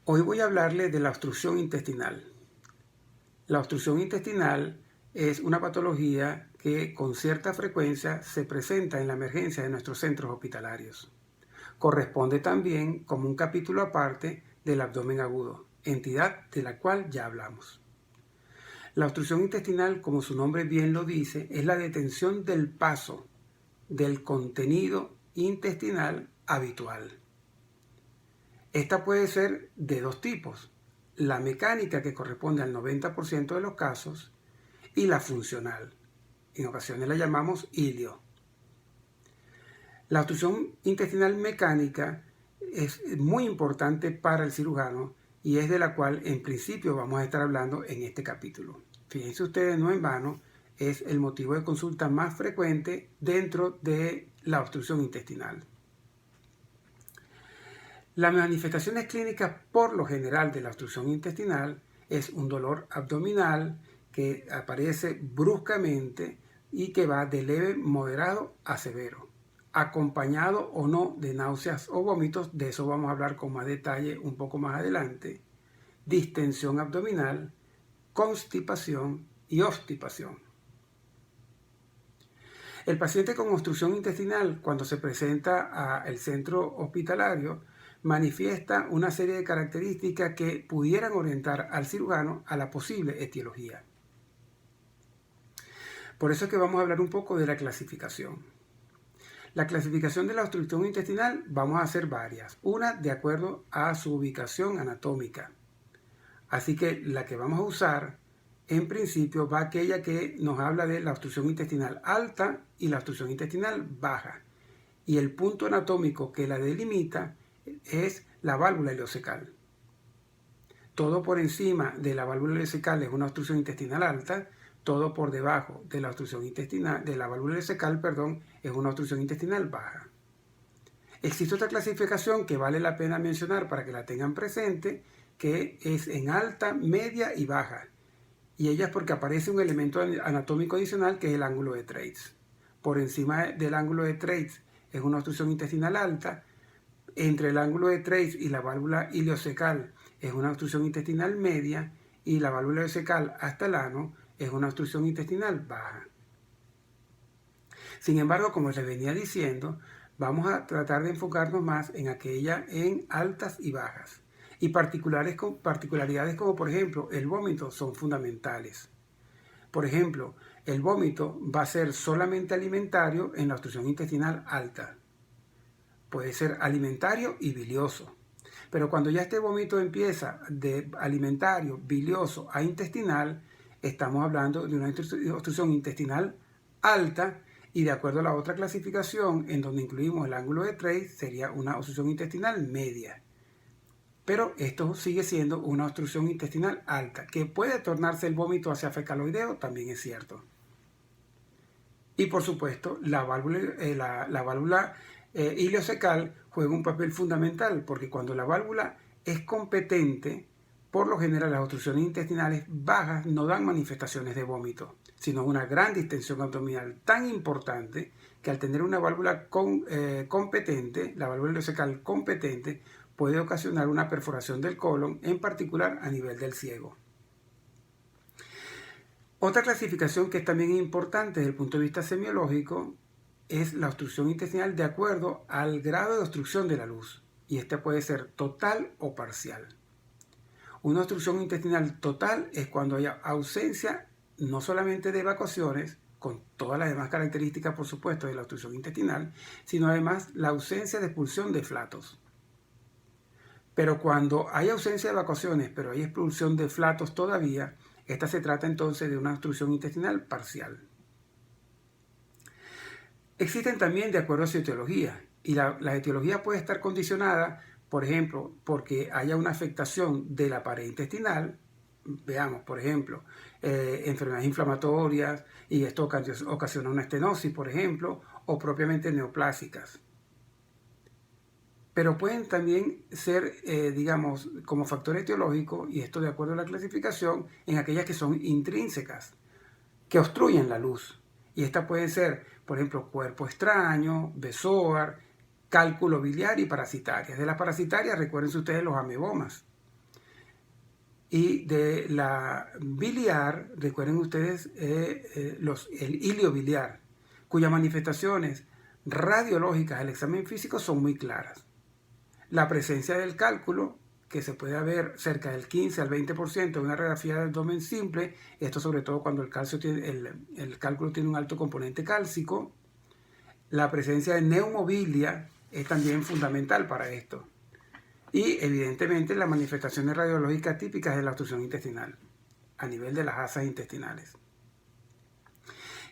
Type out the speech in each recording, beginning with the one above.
Hoy voy a hablarle de la obstrucción intestinal. La obstrucción intestinal es una patología que con cierta frecuencia se presenta en la emergencia de nuestros centros hospitalarios. Corresponde también como un capítulo aparte del abdomen agudo, entidad de la cual ya hablamos. La obstrucción intestinal, como su nombre bien lo dice, es la detención del paso del contenido intestinal habitual. Esta puede ser de dos tipos: la mecánica, que corresponde al 90% de los casos, y la funcional. En ocasiones la llamamos ilio. La obstrucción intestinal mecánica es muy importante para el cirujano y es de la cual en principio vamos a estar hablando en este capítulo. Fíjense ustedes, no en vano, es el motivo de consulta más frecuente dentro de la obstrucción intestinal. Las manifestaciones clínicas por lo general de la obstrucción intestinal es un dolor abdominal que aparece bruscamente y que va de leve, moderado a severo, acompañado o no de náuseas o vómitos. De eso vamos a hablar con más detalle un poco más adelante. Distensión abdominal, constipación y obstipación. El paciente con obstrucción intestinal, cuando se presenta al centro hospitalario, manifiesta una serie de características que pudieran orientar al cirujano a la posible etiología. Por eso es que vamos a hablar un poco de la clasificación. La clasificación de la obstrucción intestinal vamos a hacer varias, una de acuerdo a su ubicación anatómica. Así que la que vamos a usar en principio va aquella que nos habla de la obstrucción intestinal alta y la obstrucción intestinal baja. Y el punto anatómico que la delimita es la válvula ileocecal. Todo por encima de la válvula ileocecal es una obstrucción intestinal alta, todo por debajo de la obstrucción intestinal, de la válvula ileocecal, es una obstrucción intestinal baja. Existe otra clasificación que vale la pena mencionar para que la tengan presente, que es en alta, media y baja. Y ella es porque aparece un elemento anatómico adicional que es el ángulo de Treitz. Por encima del ángulo de Treitz es una obstrucción intestinal alta. Entre el ángulo de Treitz y la válvula ileocecal es una obstrucción intestinal media, y la válvula ileocecal hasta el ano es una obstrucción intestinal baja. Sin embargo, como les venía diciendo, vamos a tratar de enfocarnos más en aquella en altas y bajas. Y particularidades como por ejemplo el vómito son fundamentales. Por ejemplo, el vómito va a ser solamente alimentario en la obstrucción intestinal alta. Puede ser alimentario y bilioso. Pero cuando ya este vómito empieza de alimentario, bilioso a intestinal, estamos hablando de una obstrucción intestinal alta, y de acuerdo a la otra clasificación, en donde incluimos el ángulo de Treitz, sería una obstrucción intestinal media. Pero esto sigue siendo una obstrucción intestinal alta, que puede tornarse el vómito hacia fecaloideo, también es cierto. Y por supuesto, la válvula ileocecal juega un papel fundamental, porque cuando la válvula es competente, por lo general las obstrucciones intestinales bajas no dan manifestaciones de vómito, sino una gran distensión abdominal tan importante que al tener una válvula competente, la válvula ileocecal competente, puede ocasionar una perforación del colon, en particular a nivel del ciego. Otra clasificación que es también importante desde el punto de vista semiológico es la obstrucción intestinal de acuerdo al grado de obstrucción de la luz, y esta puede ser total o parcial. Una obstrucción intestinal total es cuando haya ausencia no solamente de evacuaciones, con todas las demás características por supuesto de la obstrucción intestinal, sino además la ausencia de expulsión de flatos. Pero cuando hay ausencia de evacuaciones, pero hay expulsión de flatos todavía, esta se trata entonces de una obstrucción intestinal parcial. Existen también de acuerdo a su etiología, y la etiología puede estar condicionada, por ejemplo, porque haya una afectación de la pared intestinal. Veamos, por ejemplo, enfermedades inflamatorias, y esto ocasiona una estenosis, por ejemplo, o propiamente neoplásicas. Pero pueden también ser, digamos, como factor etiológico, y esto de acuerdo a la clasificación, en aquellas que son intrínsecas, que obstruyen la luz. Y estas pueden ser, por ejemplo, cuerpo extraño, bezoar, cálculo biliar y parasitarias. De las parasitarias, recuérdense ustedes los amebomas. Y de la biliar, recuerden ustedes el hilio biliar, cuyas manifestaciones radiológicas al examen físico son muy claras. La presencia del cálculo, que se puede ver cerca del 15 al 20% de una radiografía de abdomen simple, esto sobre todo cuando el cálculo tiene un alto componente cálcico. La presencia de neumobilia es también fundamental para esto. Y evidentemente las manifestaciones radiológicas típicas de la obstrucción intestinal a nivel de las asas intestinales.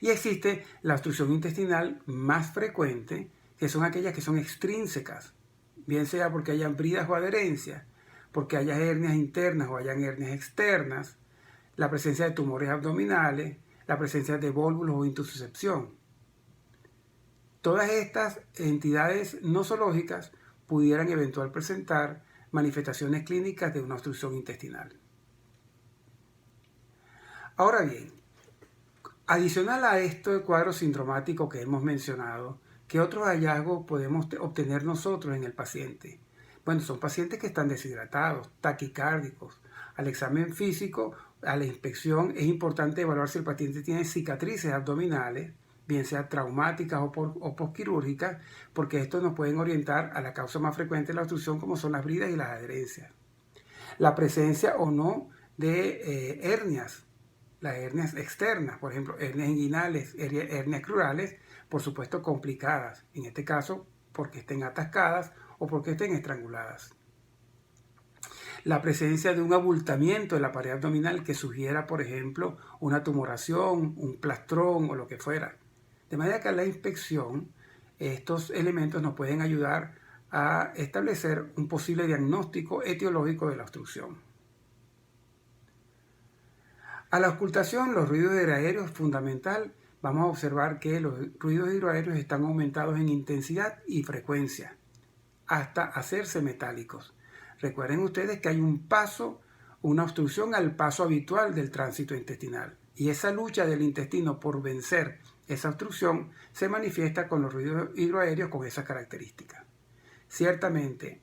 Y existe la obstrucción intestinal más frecuente, que son aquellas que son extrínsecas, bien sea porque hayan bridas o adherencias, porque haya hernias internas o hayan hernias externas, la presencia de tumores abdominales, la presencia de vólvulos o intussuscepción. Todas estas entidades nosológicas pudieran eventualmente presentar manifestaciones clínicas de una obstrucción intestinal. Ahora bien, adicional a este cuadro sindromático que hemos mencionado, ¿qué otros hallazgos podemos obtener nosotros en el paciente? Bueno, son pacientes que están deshidratados, taquicárdicos. Al examen físico, a la inspección, es importante evaluar si el paciente tiene cicatrices abdominales, bien sea traumáticas o posquirúrgicas, porque estos nos pueden orientar a la causa más frecuente de la obstrucción, como son las bridas y las adherencias. La presencia o no de hernias, las hernias externas, por ejemplo, hernias inguinales, hernias crurales, por supuesto complicadas, en este caso porque estén atascadas o porque estén estranguladas. La presencia de un abultamiento en la pared abdominal que sugiera, por ejemplo, una tumoración, un plastrón o lo que fuera. De manera que a la inspección, estos elementos nos pueden ayudar a establecer un posible diagnóstico etiológico de la obstrucción. A la ocultación, los ruidos hidroaéreos es fundamental. Vamos a observar que los ruidos hidroaéreos están aumentados en intensidad y frecuencia, hasta hacerse metálicos. Recuerden ustedes que hay un paso, una obstrucción al paso habitual del tránsito intestinal. Y esa lucha del intestino por vencer esa obstrucción se manifiesta con los ruidos hidroaéreos con esas características. Ciertamente,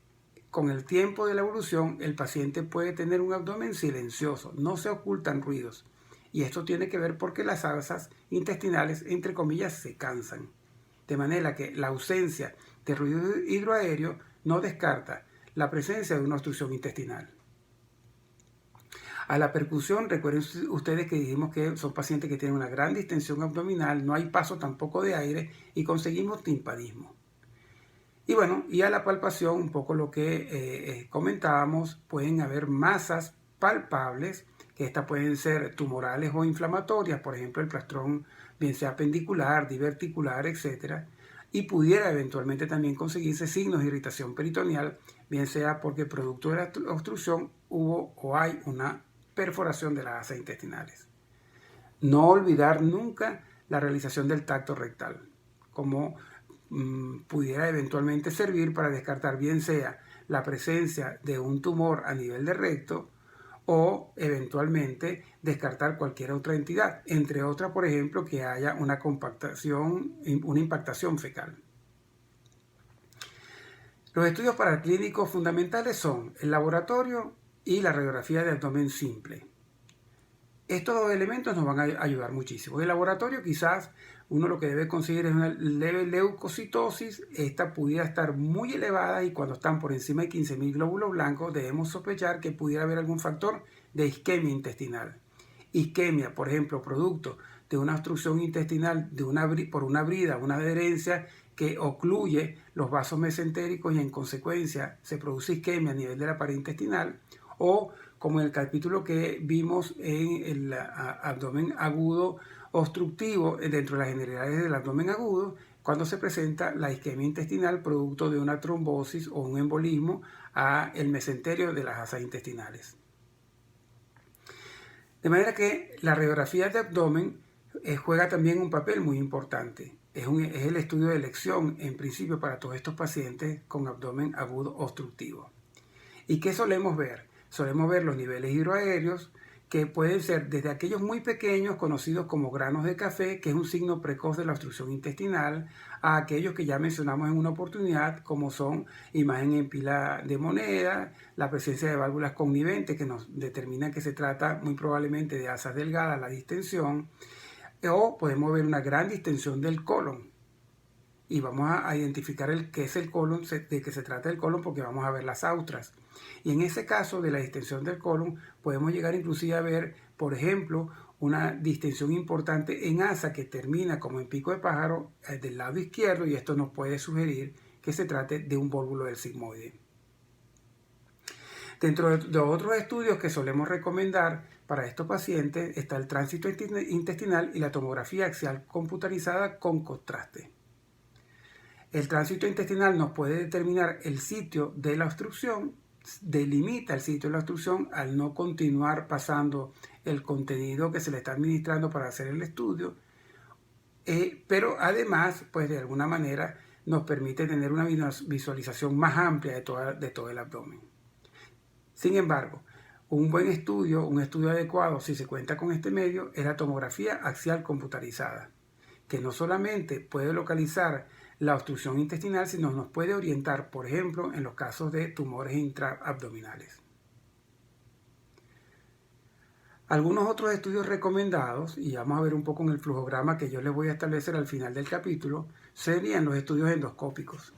con el tiempo de la evolución, el paciente puede tener un abdomen silencioso, no se ocultan ruidos. Y esto tiene que ver porque las asas intestinales, entre comillas, se cansan. De manera que la ausencia de ruido hidroaéreo no descarta la presencia de una obstrucción intestinal. A la percusión, recuerden ustedes que dijimos que son pacientes que tienen una gran distensión abdominal, no hay paso tampoco de aire y conseguimos timpanismo. Y bueno, y a la palpación, un poco lo que comentábamos, pueden haber masas palpables, que estas pueden ser tumorales o inflamatorias, por ejemplo el plastrón, bien sea pendicular, diverticular, etc. Y pudiera eventualmente también conseguirse signos de irritación peritoneal, bien sea porque producto de la obstrucción hubo o hay una perforación de las asas intestinales. No olvidar nunca la realización del tacto rectal, como pudiera eventualmente servir para descartar bien sea la presencia de un tumor a nivel de recto o eventualmente descartar cualquier otra entidad, entre otras, por ejemplo, que haya una impactación fecal. Los estudios paraclínicos fundamentales son el laboratorio y la radiografía de abdomen simple. Estos dos elementos nos van a ayudar muchísimo. En el laboratorio quizás uno lo que debe conseguir es una leve leucocitosis. Esta pudiera estar muy elevada y cuando están por encima de 15.000 glóbulos blancos debemos sospechar que pudiera haber algún factor de isquemia intestinal. Isquemia, por ejemplo, producto de una obstrucción intestinal por una brida, una adherencia que ocluye los vasos mesentéricos y en consecuencia se produce isquemia a nivel de la pared intestinal, o como en el capítulo que vimos en el abdomen agudo obstructivo, dentro de las generalidades del abdomen agudo, cuando se presenta la isquemia intestinal producto de una trombosis o un embolismo al mesenterio de las asas intestinales. De manera que la radiografía de abdomen juega también un papel muy importante. Es el estudio de elección, en principio, para todos estos pacientes con abdomen agudo obstructivo. ¿Y qué solemos ver? Solemos ver los niveles hidroaéreos, que pueden ser desde aquellos muy pequeños conocidos como granos de café, que es un signo precoz de la obstrucción intestinal, a aquellos que ya mencionamos en una oportunidad, como son imagen en pila de moneda, la presencia de válvulas conniventes que nos determina que se trata muy probablemente de asas delgadas, la distensión, o podemos ver una gran distensión del colon. Y vamos a identificar qué es el colon, de qué se trata el colon, porque vamos a ver las austras. Y en ese caso de la distensión del colon, podemos llegar inclusive a ver, por ejemplo, una distensión importante en asa que termina como en pico de pájaro del lado izquierdo, y esto nos puede sugerir que se trate de un vólvulo del sigmoide. Dentro de otros estudios que solemos recomendar para estos pacientes está el tránsito intestinal y la tomografía axial computarizada con contraste. El tránsito intestinal nos puede determinar el sitio de la obstrucción, delimita el sitio de la obstrucción al no continuar pasando el contenido que se le está administrando para hacer el estudio, pero además, pues de alguna manera nos permite tener una visualización más amplia de todo el abdomen. Sin embargo, un buen estudio, un estudio adecuado, si se cuenta con este medio, es la tomografía axial computarizada, que no solamente puede localizar la obstrucción intestinal, sino nos puede orientar, por ejemplo, en los casos de tumores intraabdominales. Algunos otros estudios recomendados, y vamos a ver un poco en el flujograma que yo les voy a establecer al final del capítulo, serían los estudios endoscópicos.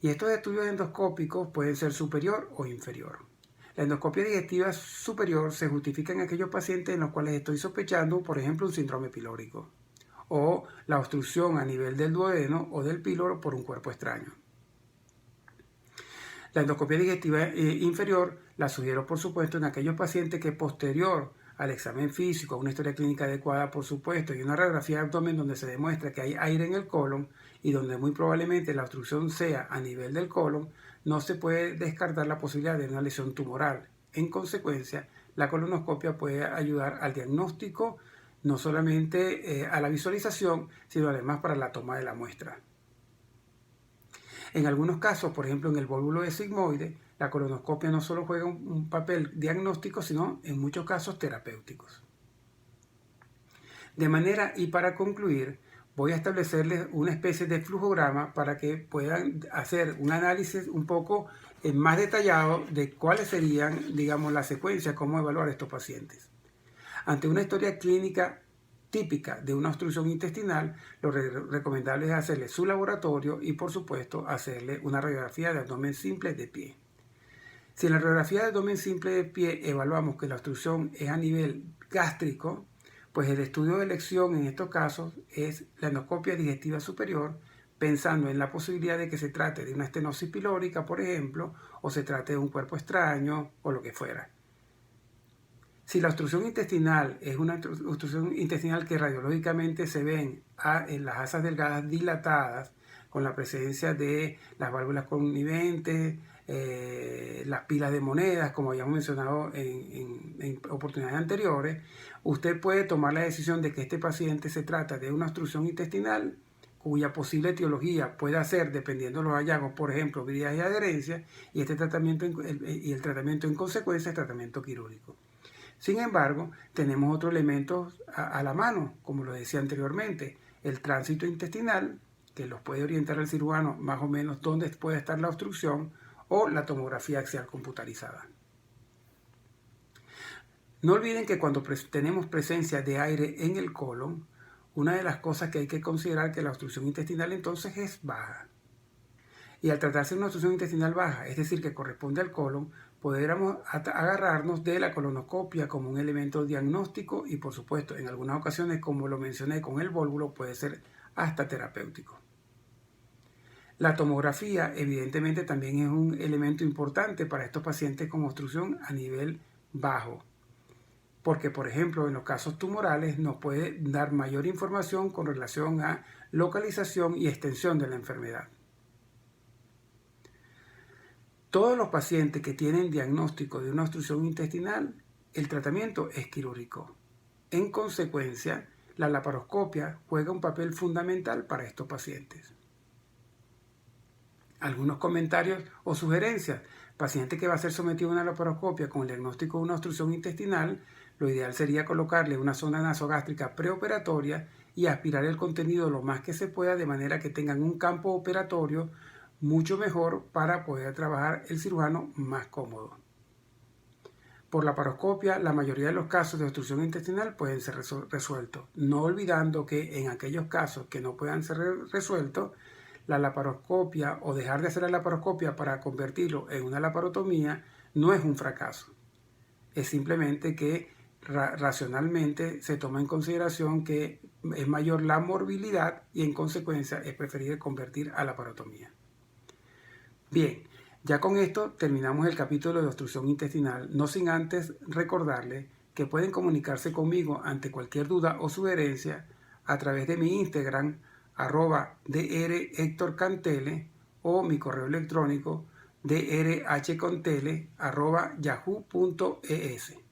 Y estos estudios endoscópicos pueden ser superior o inferior. La endoscopia digestiva superior se justifica en aquellos pacientes en los cuales estoy sospechando, por ejemplo, un síndrome pilórico, o la obstrucción a nivel del duodeno o del píloro por un cuerpo extraño. La endoscopia digestiva inferior la sugiero, por supuesto, en aquellos pacientes que posterior al examen físico, una historia clínica adecuada, por supuesto, y una radiografía de abdomen donde se demuestra que hay aire en el colon y donde muy probablemente la obstrucción sea a nivel del colon, no se puede descartar la posibilidad de una lesión tumoral. En consecuencia, la colonoscopia puede ayudar al diagnóstico, no solamente a la visualización, sino además para la toma de la muestra. En algunos casos, por ejemplo en el vólvulo de sigmoide, la colonoscopia no solo juega un papel diagnóstico, sino en muchos casos terapéuticos. De manera, y para concluir, voy a establecerles una especie de flujograma para que puedan hacer un análisis un poco más detallado de cuáles serían, digamos, la secuencia, cómo evaluar a estos pacientes. Ante una historia clínica típica de una obstrucción intestinal, lo recomendable es hacerle su laboratorio y, por supuesto, hacerle una radiografía de abdomen simple de pie. Si en la radiografía de abdomen simple de pie evaluamos que la obstrucción es a nivel gástrico, pues el estudio de elección en estos casos es la endoscopia digestiva superior, pensando en la posibilidad de que se trate de una estenosis pilórica, por ejemplo, o se trate de un cuerpo extraño o lo que fuera. Si la obstrucción intestinal es una obstrucción intestinal que radiológicamente se ven en las asas delgadas dilatadas, con la presencia de las válvulas conniventes, las pilas de monedas, como habíamos mencionado en oportunidades anteriores, usted puede tomar la decisión de que este paciente se trata de una obstrucción intestinal cuya posible etiología pueda ser, dependiendo de los hallazgos, por ejemplo, vías y adherencia, y el tratamiento en consecuencia es tratamiento quirúrgico. Sin embargo, tenemos otros elementos a la mano, como lo decía anteriormente, el tránsito intestinal, que los puede orientar al cirujano más o menos dónde puede estar la obstrucción, o la tomografía axial computarizada. No olviden que cuando tenemos presencia de aire en el colon, una de las cosas que hay que considerar que la obstrucción intestinal entonces es baja. Y al tratarse de una obstrucción intestinal baja, es decir, que corresponde al colon, podríamos agarrarnos de la colonoscopia como un elemento diagnóstico y, por supuesto, en algunas ocasiones, como lo mencioné con el vólvulo, puede ser hasta terapéutico. La tomografía, evidentemente, también es un elemento importante para estos pacientes con obstrucción a nivel bajo, porque, por ejemplo, en los casos tumorales nos puede dar mayor información con relación a localización y extensión de la enfermedad. Todos los pacientes que tienen diagnóstico de una obstrucción intestinal, el tratamiento es quirúrgico. En consecuencia, la laparoscopia juega un papel fundamental para estos pacientes. Algunos comentarios o sugerencias. Paciente que va a ser sometido a una laparoscopia con el diagnóstico de una obstrucción intestinal, Lo ideal sería colocarle una sonda nasogástrica preoperatoria y aspirar el contenido lo más que se pueda de manera que tengan un campo operatorio mucho mejor para poder trabajar el cirujano más cómodo. Por laparoscopia, la mayoría de los casos de obstrucción intestinal pueden ser resueltos, no olvidando que en aquellos casos que no puedan ser resueltos, la laparoscopia o dejar de hacer la laparoscopia para convertirlo en una laparotomía no es un fracaso. Es simplemente que racionalmente se toma en consideración que es mayor la morbilidad y en consecuencia es preferible convertir a laparotomía. Bien, ya con esto terminamos el capítulo de obstrucción intestinal, no sin antes recordarles que pueden comunicarse conmigo ante cualquier duda o sugerencia a través de mi Instagram, @drhectorcantele, o mi correo electrónico drhcontele@yahoo.es.